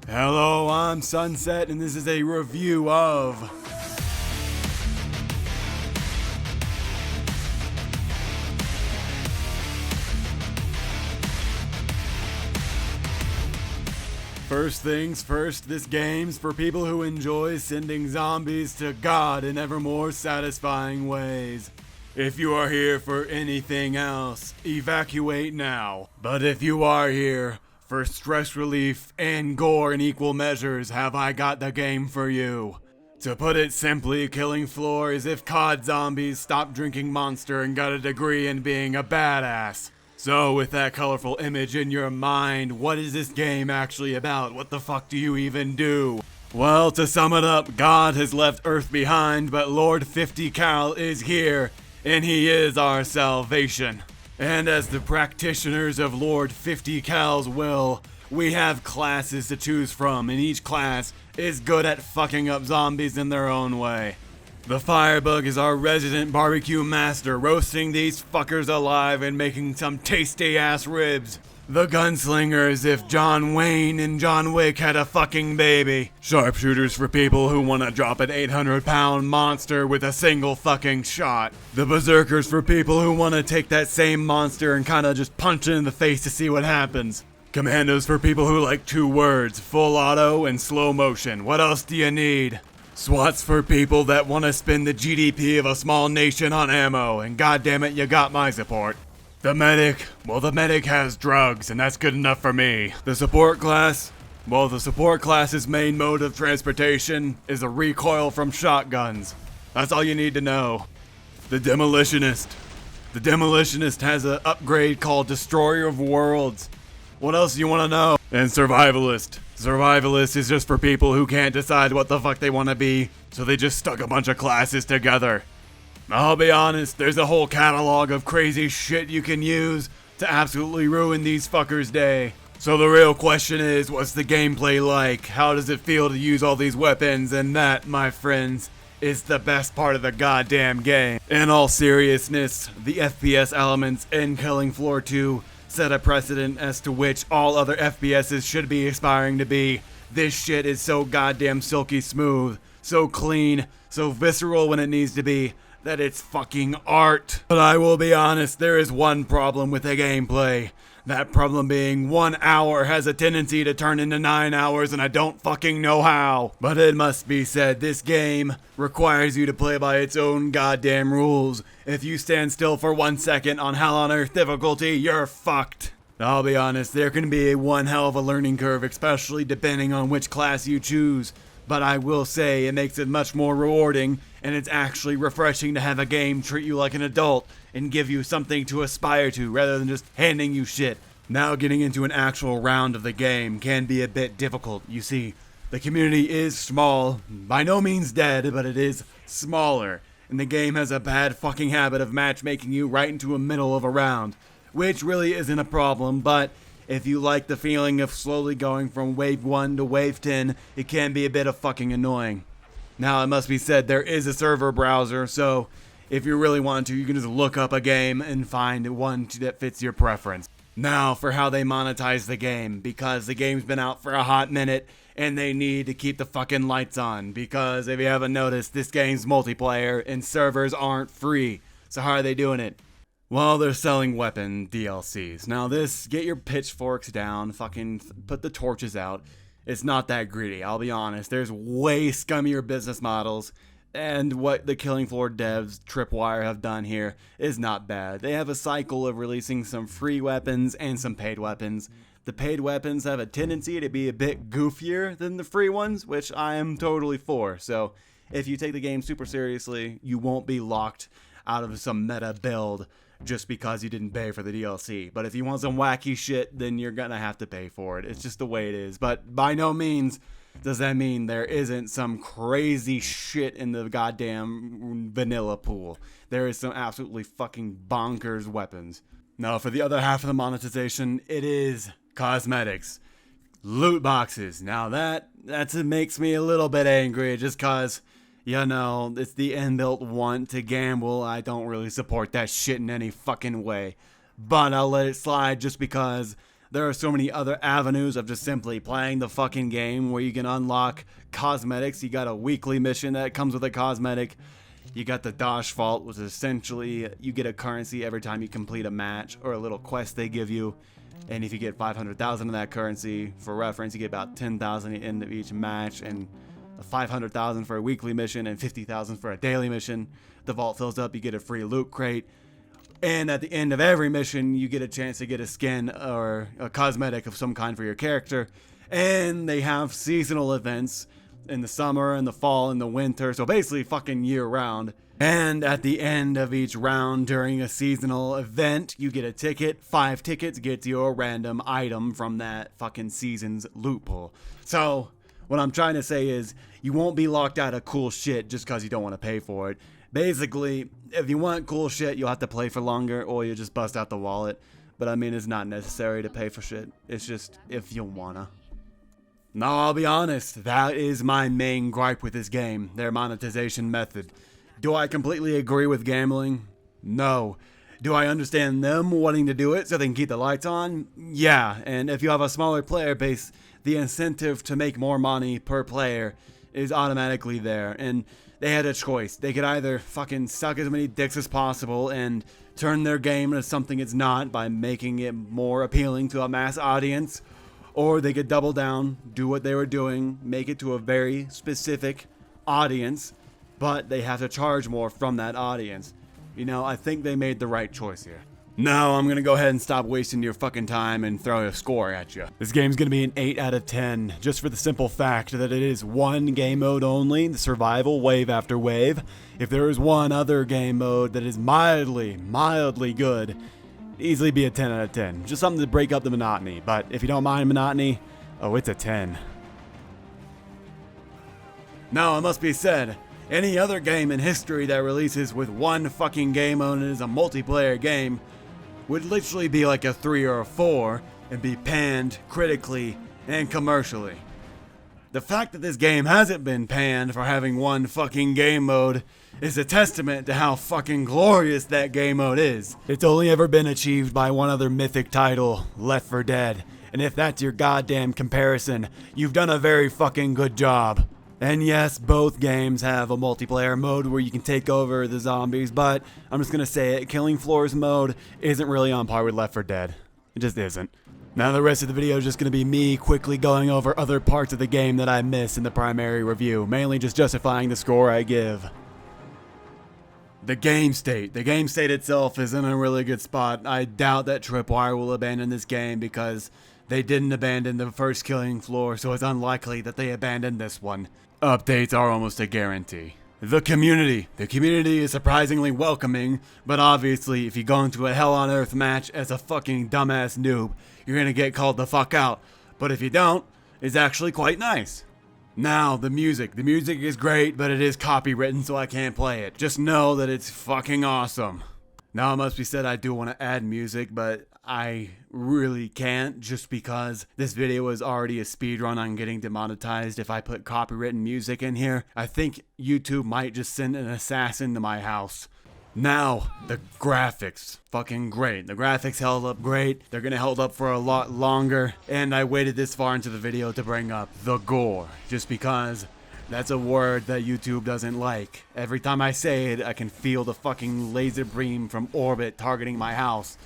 Hello, I'm Sunset, and this is a review of First things first, this game's for people who enjoy sending zombies to God in ever more satisfying ways. If you are here for anything else, evacuate now. But if you are here for stress relief and gore in equal measures, have I got the game for you. To put it simply, Killing Floor is if COD zombies stopped drinking Monster and got a degree in being a badass. So with that colorful image in your mind, what is this game actually about? What the fuck do you even do? Well, to sum it up, God has left Earth behind, but Lord 50 Cal is here, and he is our salvation. And as the practitioners of Lord 50 Cal's will, we have classes to choose from, and each class is good at fucking up zombies in their own way. The Firebug is our resident barbecue master, roasting these fuckers alive and making some tasty ass ribs. The Gunslinger is if John Wayne and John Wick had a fucking baby. Sharpshooters for people who want to drop an 800-pound monster with a single fucking shot. The Berserkers for people who want to take that same monster and kind of just punch it in the face to see what happens. Commandos for people who like 2 words, full auto and slow motion. What else do you need? SWATs for people that want to spend the GDP of a small nation on ammo, and goddammit, you got my support. The medic, well, the medic has drugs, and that's good enough for me. The support class, well, the support class's main mode of transportation is a recoil from shotguns. That's all you need to know. The Demolitionist. The Demolitionist has an upgrade called Destroyer of Worlds. What else do you want to know? And Survivalist. Survivalist is just for people who can't decide what the fuck they want to be, so they just stuck a bunch of classes together. I'll be honest, there's a whole catalog of crazy shit you can use to absolutely ruin these fuckers' day. So the real question is, what's the gameplay like? How does it feel to use all these weapons? And that, my friends, is the best part of the goddamn game. In all seriousness, the FPS elements in Killing Floor 2 set a precedent as to which all other FPSs should be aspiring to be. This shit is so goddamn silky smooth, so clean, so visceral when it needs to be, that it's fucking art. But I will be honest, there is one problem with the gameplay. That problem being 1 hour has a tendency to turn into 9 hours, and I don't fucking know how. But it must be said, this game requires you to play by its own goddamn rules. If you stand still for 1 second on Hell on Earth difficulty, you're fucked. I'll be honest, there can be a one hell of a learning curve, especially depending on which class you choose. But I will say it makes it much more rewarding, and it's actually refreshing to have a game treat you like an adult and give you something to aspire to rather than just handing you shit. Now getting into an actual round of the game can be a bit difficult. You see, the community is small, by no means dead, but it is smaller, and the game has a bad fucking habit of matchmaking you right into the middle of a round, which really isn't a problem, but if you like the feeling of slowly going from wave 1 to wave 10, it can be a bit of fucking annoying. Now, it must be said, there is a server browser, so if you really want to, you can just look up a game and find one that fits your preference. Now, for how they monetize the game, because the game's been out for a hot minute, and they need to keep the fucking lights on, because if you haven't noticed, this game's multiplayer, and servers aren't free. So how are they doing it? Well, they're selling weapon DLCs. Now this, get your pitchforks down, fucking put the torches out. It's not that greedy, I'll be honest. There's way scummier business models, and what the Killing Floor devs, Tripwire, have done here is not bad. They have a cycle of releasing some free weapons and some paid weapons. The paid weapons have a tendency to be a bit goofier than the free ones, which I am totally for. So if you take the game super seriously, you won't be locked out of some meta build just because you didn't pay for the DLC. But if you want some wacky shit, then you're gonna have to pay for it. It's just the way it is. But by no means does that mean there isn't some crazy shit in the goddamn vanilla pool. There is some absolutely fucking bonkers weapons. Now, for the other half of the monetization, it is cosmetics. Loot boxes. Now that makes me a little bit angry just cause, you know, it's the inbuilt want to gamble. I don't really support that shit in any fucking way. But I'll let it slide just because There are so many other avenues of just simply playing the fucking game where you can unlock cosmetics. You got a weekly mission that comes with a cosmetic. You got the Dosh Vault, which is essentially you get a currency every time you complete a match or a little quest they give you. And if you get 500,000 of that currency, for reference, you get about 10,000 at the end of each match, and 500,000 for a weekly mission and 50,000 for a daily mission. The vault fills up, you get a free loot crate. And at the end of every mission, you get a chance to get a skin or a cosmetic of some kind for your character. And they have seasonal events in the summer and the fall and the winter, so basically fucking year round. And at the end of each round during a seasonal event, you get a ticket. 5 tickets gets you a random item from that fucking season's loot pool. So what I'm trying to say is you won't be locked out of cool shit just because you don't want to pay for it. Basically, if you want cool shit, you'll have to play for longer, or you just bust out the wallet. But I mean, it's not necessary to pay for shit. It's just if you wanna. No, I'll be honest, that is my main gripe with this game, their monetization method. Do I completely agree with gambling? No. Do I understand them wanting to do it so they can keep the lights on? Yeah, and if you have a smaller player base, the incentive to make more money per player is automatically there, and they had a choice. They could either fucking suck as many dicks as possible and turn their game into something it's not by making it more appealing to a mass audience, or they could double down, do what they were doing, make it to a very specific audience, but they have to charge more from that audience. You know, I think they made the right choice here. No, I'm gonna go ahead and stop wasting your fucking time and throw a score at you. This game's gonna be an 8 out of 10, just for the simple fact that it is one game mode only, the survival wave after wave. If there is one other game mode that is mildly good, it'd easily be a 10 out of 10. Just something to break up the monotony, but if you don't mind monotony, oh, it's a 10. Now, it must be said, any other game in history that releases with one fucking game mode and is a multiplayer game would literally be like a 3 or a 4 and be panned critically and commercially. The fact that this game hasn't been panned for having one fucking game mode is a testament to how fucking glorious that game mode is. It's only ever been achieved by one other mythic title, Left 4 Dead, and if that's your goddamn comparison, you've done a very fucking good job. And yes, both games have a multiplayer mode where you can take over the zombies, but I'm just gonna say it, Killing Floors mode isn't really on par with Left 4 Dead. It just isn't. Now the rest of the video is just gonna be me quickly going over other parts of the game that I miss in the primary review, mainly just justifying the score I give. The game state. The game state itself is in a really good spot. I doubt that Tripwire will abandon this game because they didn't abandon the first Killing Floor, so it's unlikely that they abandon this one. Updates are almost a guarantee. The community. The community is surprisingly welcoming, but obviously if you go into a Hell on Earth match as a fucking dumbass noob, you're gonna get called the fuck out. But if you don't, it's actually quite nice. Now, the music. The music is great, but it is copywritten, so I can't play it. Just know that it's fucking awesome. Now, it must be said I do want to add music, but I really can't just because this video is already a speedrun on getting demonetized if I put copywritten music in here. I think YouTube might just send an assassin to my house. Now, the graphics. Fucking great. The graphics held up great. They're gonna hold up for a lot longer. And I waited this far into the video to bring up the gore. Just because that's a word that YouTube doesn't like. Every time I say it, I can feel the fucking laser beam from orbit targeting my house.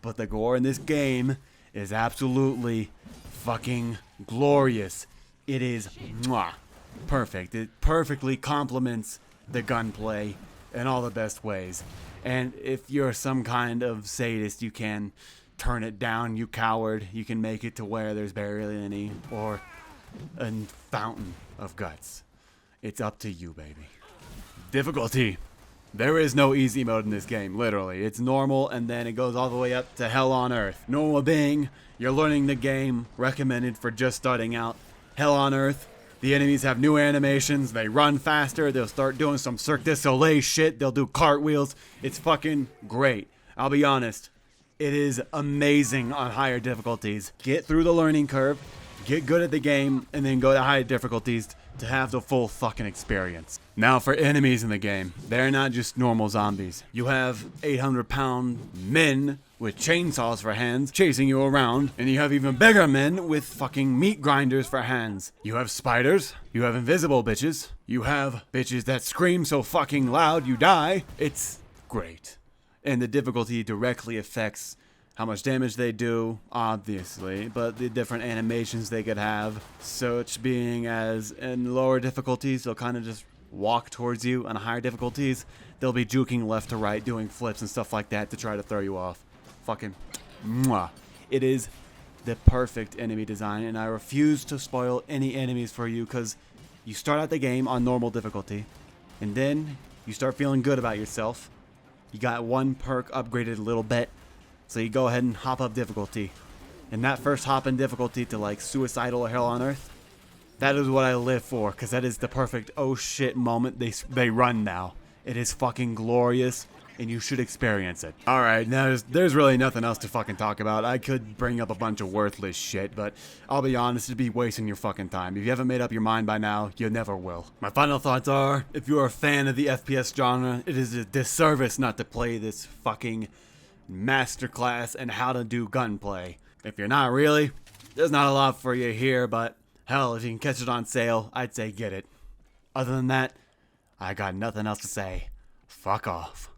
But the gore in this game is absolutely fucking glorious. It is perfect. It perfectly complements the gunplay in all the best ways. And if you're some kind of sadist, you can turn it down, you coward. You can make it to where there's barely any, or a fountain of guts. It's up to you, baby. Difficulty. There is no easy mode in this game, literally. It's normal, and then it goes all the way up to Hell on Earth. Normal being, you're learning the game, recommended for just starting out. Hell on Earth, the enemies have new animations, they run faster, they'll start doing some Cirque du Soleil shit, they'll do cartwheels. It's fucking great. I'll be honest, it is amazing on higher difficulties. Get through the learning curve, get good at the game, and then go to higher difficulties to have the full fucking experience. Now for enemies in the game, they're not just normal zombies. You have 800-pound men with chainsaws for hands chasing you around, and you have even bigger men with fucking meat grinders for hands. You have spiders, you have invisible bitches, you have bitches that scream so fucking loud you die. It's great. And the difficulty directly affects how much damage they do, obviously, but the different animations they could have. Such being as in lower difficulties, they'll kind of just walk towards you. On higher difficulties, they'll be juking left to right, doing flips and stuff like that to try to throw you off. Fucking mwah. It is the perfect enemy design, and I refuse to spoil any enemies for you because you start out the game on normal difficulty, and then you start feeling good about yourself. You got one perk upgraded a little bit, so you go ahead and hop up difficulty. And that first hop in difficulty to like suicidal or hell on earth, that is what I live for, because that is the perfect oh shit moment they run now. It is fucking glorious, and you should experience it. Alright, now there's really nothing else to fucking talk about. I could bring up a bunch of worthless shit, but I'll be honest, it'd be wasting your fucking time. If you haven't made up your mind by now, you never will. My final thoughts are, if you're a fan of the FPS genre, it is a disservice not to play this fucking masterclass in how to do gunplay. If you're not really, there's not a lot for you here, but hell, if you can catch it on sale, I'd say get it. Other than that, I got nothing else to say. Fuck off.